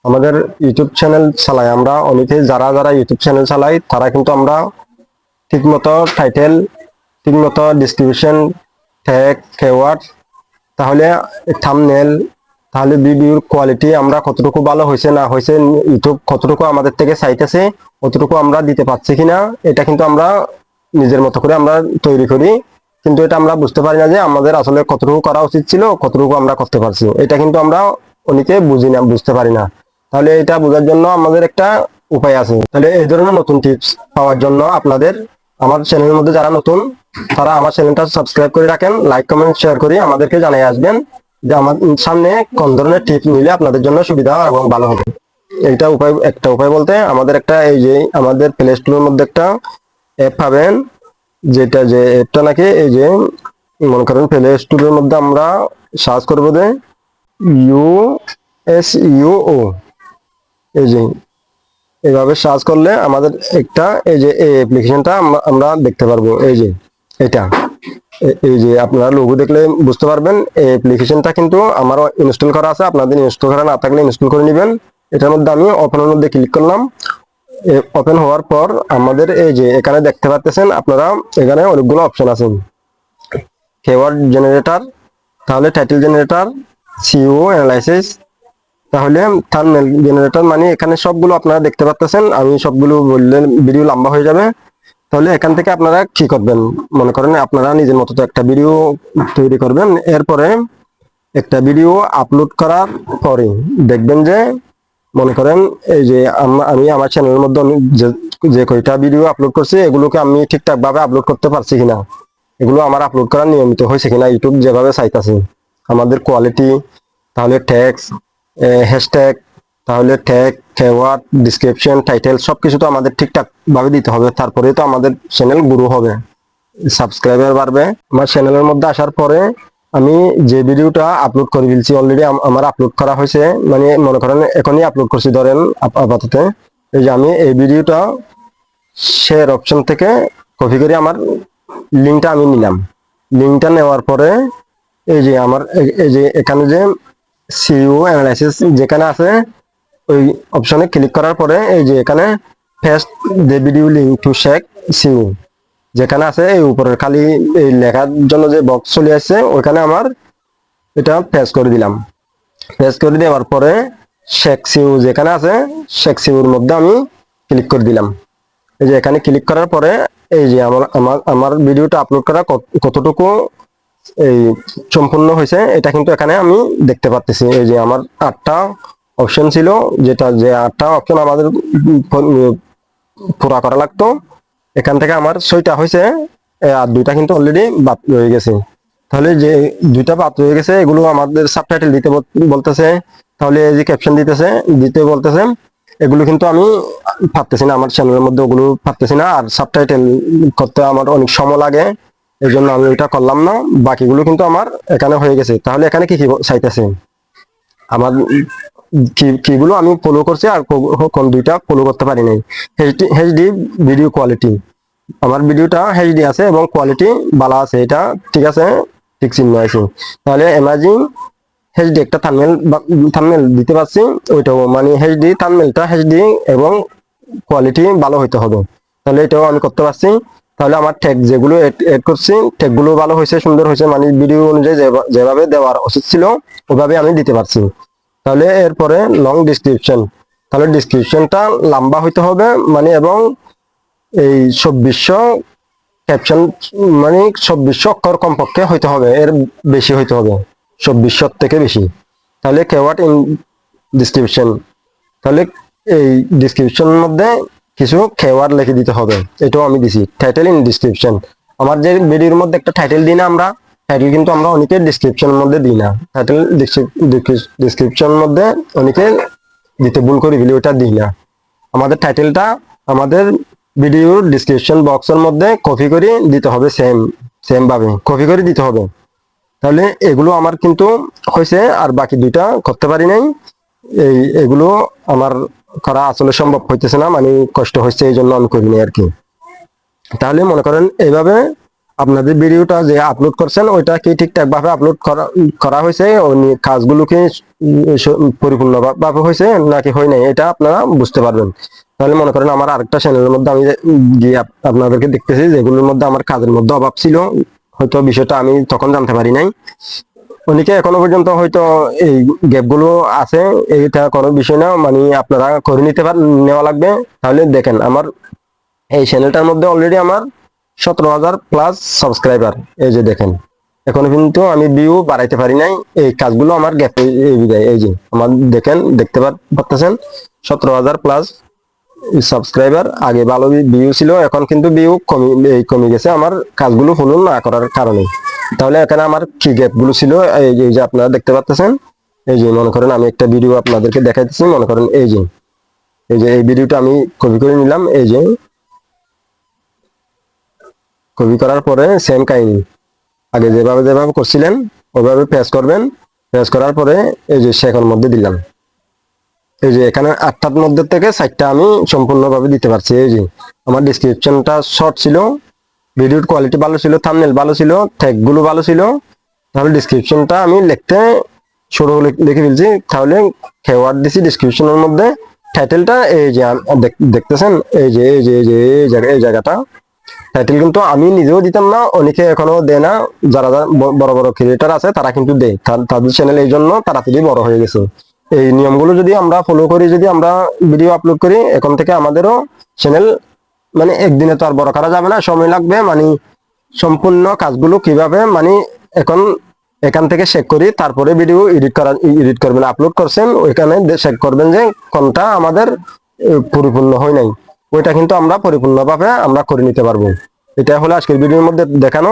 আমাদের YouTube channel চালাই আমরা অনেকে, যারা যারা ইউটিউব চ্যানেল চালাই তারা কিন্তু আমরা ঠিকমতো টাইটেল, ঠিকমতো ডিসক্রিপশন, ট্যাগ, কিওয়ার্ড, তাহলে থাম্বনেল, তাহলে ভিডিওর কোয়ালিটি আমরা কতটুকু ভালো হয়েছে না হয়েছে, ইউটিউব কতটুকু আমাদের থেকে চাইতেছে কতটুকু আমরা দিতে পারছি কিনা, এটা কিন্তু আমরা নিজের মতো করে আমরা তৈরি করি। কিন্তু এটা আমরা বুঝতে পারি না যে আমাদের আসলে কতটুকু করা উচিত ছিল, কতটুকু আমরা করতে পারছি, এটা কিন্তু আমরা অনেকে বুঝি না, বুঝতে পারি না। তাহলে এটা বোঝার জন্য আমাদের একটা উপায় আছে। তাহলে এই ধরনের নতুন টিপস পাওয়ার জন্য আপনাদের আমার চ্যানেলের মধ্যে যারা নতুন তারা আমার চ্যানেলটা সাবস্ক্রাইব করে রাখেন, লাইক কমেন্ট শেয়ার করে আমাদেরকে জানিয়ে আসবেন যে আমার সামনে কোন ধরনের টিপস নিলে আপনাদের জন্য সুবিধা এবং ভালো হবে। এইটা উপায়, একটা উপায় বলতে আমাদের একটা, এই যে আমাদের প্লে স্টোরের মধ্যে একটা অ্যাপ পাবেন, যেটা যে অ্যাপটা নাকি এই যে মনে করেন প্লে স্টোরের মধ্যে আমরা সার্চ করবো যে USUO, এই যে এইভাবে সার্চ করলে আমাদের একটা এই যে এই অ্যাপ্লিকেশনটা আমরা দেখতে পারবো। এই যে এটা, এই যে আপনারা লোগো দেখলে বুঝতে পারবেন এই অ্যাপ্লিকেশনটা কিন্তু আমারও ইনস্টল করা আছে, আপনাদের ইনস্টল করা না থাকলে ইনস্টল করে নেবেন। এটার মধ্যে আমি ওপেনের মধ্যে ক্লিক করলাম। ওপেন হওয়ার পর আমাদের এই যে এখানে দেখতে পাচ্ছেন আপনারা, এখানে অনেকগুলো অপশন আছে। কিওয়ার্ড জেনারেটর, তাহলে টাইটেল জেনারেটর, সিইও অ্যানালাইসিস, তাহলে থাম্বনেল জেনারেটর, মানে এখানে সবগুলো আপনারা দেখতে পাচ্ছেন। আমি সবগুলো বললে ভিডিও লম্বা হয়ে যাবে। তাহলে এখান থেকে আপনারা কি করবেন, মনে করেন আপনারা নিজের মতো তো একটা ভিডিও তৈরি করবেন। এরপরে একটা ভিডিও আপলোড করার পরে দেখবেন যে মনে করেন এই যে আমি আমার চ্যানেলের মধ্যে যে কয়টা ভিডিও আপলোড করছি এগুলোকে আমি ঠিকঠাক ভাবে আপলোড করতে পারছি কিনা, এগুলো আমার আপলোড করা নিয়মিত হয়েছে কিনা, ইউটিউব যেভাবে চাইতেছে, আমাদের কোয়ালিটি, তাহলে ট্যাক্স, হ্যাশট্যাগ, তাহলে ট্যাগ, কিওয়ার্ড, ডিসক্রিপশন, টাইটেল সবকিছু তো আমাদের ঠিকঠাক ভাবে দিতে হবে। তারপরে তো আমাদের চ্যানেল গ্রো হবে, সাবস্ক্রাইবার বাড়বে। আমার চ্যানেলের মধ্যে আসার পরে আমি যে ভিডিওটা আপলোড করে ফেলছি অলরেডি, আমার আপলোড করা হয়েছে, মানে মনে করেন এখনই আপলোড করছি ধরেন আপাতত, এই যে আমি এই ভিডিওটা শেয়ার অপশন থেকে কপি করে আমার লিঙ্কটা আমি নিলাম। লিঙ্কটা নেওয়ার পরে এই যে আমার এই যে এখানে যে সিইও অ্যানালাইসিস যেখানে আছে ওই অপশনে ক্লিক করার পরে এই যে এখানে paste the video link to শেখ সিইও যেখানে আছে, এই উপরের খালি এই লেখার জন্য যে বক্স চলে আসছে ওইখানে আমার এটা পেস্ট করে দিলাম। পেস্ট করে দেওয়ার পরে শেখ সিইও যেখানে আছে শেখ সিইওর মধ্যে আমি ক্লিক করে দিলাম। এই যে এখানে ক্লিক করার পরে এই যে আমার আমার আমার ভিডিওটা আপলোড করা কতটুকু এই সম্পূর্ণ হয়েছে এটা কিন্তু এখানে আমি দেখতে পাচ্ছি। এই যে আমার 8টা অপশন ছিল, যেটা যে 8টা অপশন আমাদের পুরা করা লাগতো, এখান থেকে আমার 6টা হয়েছে, আর 2টা কিন্তু অলরেডি বাদ রয়ে গেছে। তাহলে যে 2টা বাদ রয়ে গেছে এগুলো আমাদের সাবটাইটেল দিতে বলতেছে, তাহলে এই যে ক্যাপশন দিতে বলতেছে, এগুলো কিন্তু আমি পারতেছি না, আমার চ্যানেলের মধ্যে ওগুলো পারতেছি না, আর সাবটাইটেল করতে আমার অনেক সময় লাগে, এই জন্য আমি ওইটা করলাম না। বাকিগুলো কিন্তু আমার এখানে হয়ে গেছে। তাহলে এখানে কি কি চাইতেছে, আমার কিগুলো আমি ফলো করছি আর কোন দুইটা ফলো করতে পারি নাই। এইচডি ভিডিও কোয়ালিটি, আমার ভিডিওটা এইচডি আছে এবং কোয়ালিটি ভালো আছে, এটা ঠিক আছে, ঠিক চিহ্ন আছে। তাহলে এমাজিং এইচডি একটা থাম্বনেল দিতে পারছি, ওইটাও মানে এইচডি, থাম্বনেলটা এইচডি এবং কোয়ালিটি ভালো হইতে হবে, তাহলে এটাও আমি করতে পারছি। তাহলে আমার ট্যাগ যেগুলো এড করছি ট্যাগগুলো ভালো হয়েছে, সুন্দর হয়েছে, মানে ভিডিও অনুযায়ী যেভাবে দেওয়ার উচিত ছিল ওইভাবে আমি দিতে পারছি। তাহলে এরপরে লং ডিসক্রিপশন, তাহলে ডিসক্রিপশনটা লম্বা হইতে হবে, মানে এবং এই 2400 ক্যাপশন, মানে 2400 অক্ষর কমপক্ষে হইতে হবে, এর বেশি হইতে হবে, 2400 থেকে বেশি। তাহলে কিওয়ার্ড ইন ডিসক্রিপশন, তাহলে এই ডিসক্রিপশনের মধ্যে কিছু কিওয়ার্ড লিখে দিতে হবে, এটাও আমি দিছি। টাইটেল ইন ডিসক্রিপশন, আমার যে ভিডিওর মধ্যে একটা টাইটেল দিই না আমরা, টাইটেল কিন্তু আমরা অনেকে ডিসক্রিপশনের মধ্যে দিই না, টাইটেল ডিসক্রিপশনের মধ্যে অনেকে দিতে ভুল করি ফেলি, ওটা দিই না। আমাদের টাইটেলটা আমাদের ভিডিওর ডিসক্রিপশন বক্সের মধ্যে কপি করে দিতে হবে, সেম ভাবে কপি করে দিতে হবে। তাহলে এগুলো আমার কিন্তু হয়েছে, আর বাকি দুইটা করতে পারি নাই। এগুলো আমার করা আসলে সম্ভব হইতেছে না, মানে কষ্ট হচ্ছে, এই জন্য আমি করিনি আর কি। তাহলে মনে করেন এইভাবে আপনাদের ভিডিওটা যে আপলোড করছেন ওইটা কি ঠিকঠাক ভাবে আপলোড করা হয়েছে, ওই কাজগুলো কি পরিপূর্ণ ভাবে হয়েছে নাকি হয় নাই, এটা আপনারা বুঝতে পারবেন। তাহলে মনে করেন আমার আরেকটা চ্যানেলের মধ্যে আমি গিয়ে আপনাদেরকে দেখতেছি যেগুলোর মধ্যে আমার কাজের মধ্যে অভাব ছিল, হয়তো বিষয়টা আমি তখন জানতে পারি নাই। অনেকে এখনো পর্যন্ত হয়তো এই গ্যাপ গুলো আছে, এটা কোনো বিষয় না, মানে আপনারা করে নেওয়া লাগবে। তাহলে দেখেন আমার এই চ্যানেলটার মধ্যে অলরেডি আমার 17,000 প্লাস সাবস্ক্রাইবার। এই যে দেখেন এখনো কিন্তু আমি ভিউ বাড়াইতে পারি নাই, এই কাজগুলো আমার গ্যাপ এই বিদায়। এই যে আমার দেখেন দেখতে পাচ্ছেন 17,000 প্লাস সাবস্ক্রাইবার। আগে ভালো ভিউ ছিল, এখন কিন্তু ভিউ কমে গেছে আমার কাজগুলো ফলো না করার কারণে। তাহলে এখানে আমার কি গ্যাপ গুলো ছিল এই যে আপনারা দেখতে পাচ্ছেন। এই যে মনে করেন আমি একটা ভিডিও আপনাদেরকে দেখাইতেছি, মনে করেন এই যে এই ভিডিওটা আমি কপি করে নিলাম। এই যে কপি করার পরে সেম কাহিনী আগে যেভাবে যেভাবে করছিলেন ওইভাবে প্রেস করবেন। প্রেস করার পরে এই যে শেখার মধ্যে দিলাম। এই যে এখানে 8টার মধ্যে থেকে 4টা আমি সম্পূর্ণভাবে দিতে পারছি। এই যে আমার ডিসক্রিপশনটা শর্ট ছিল, ভিডিওর কোয়ালিটি ভালো ছিল, থাম্বনেল ভালো ছিল, ট্যাগ গুলো ভালো ছিল। তাহলে ডিসক্রিপশনটা আমি লিখতে শুরু লিখে ফেলছি। তাহলে কেওয়ার্ড দিছি ডিসক্রিপশনের মধ্যে। টাইটেলটা এই যে দেখতেছেন, এই জায়গাটা টাইটেল কিন্তু আমি নিজেও দিতাম না, অনেকে এখনো দেয় না। যারা বড় বড় ক্রিয়েটার আছে তারা কিন্তু দেয়, তাদের চ্যানেল এই জন্য তাড়াতাড়ি বড় হয়ে গেছে। এই নিয়মগুলো যদি আমরা ফলো করি, যদি আমরা ভিডিও আপলোড করি, এখন থেকে আমাদেরও চ্যানেল, মানে একদিনে তো আর বড় করা যাবে না, সময় লাগবে। মানে সম্পূর্ণ কাজগুলো কিভাবে মানে এখন এখান থেকে চেক করি, তারপরে ভিডিও এডিট করবেন, আপলোড করছেন ওইখানে চেক করবেন যে কোনটা আমাদের পরিপূর্ণ হয় নাই, ওইটা কিন্তু আমরা পরিপূর্ণভাবে আমরা করে নিতে পারবো। এটা হলো আজকের ভিডিওর মধ্যে দেখানো।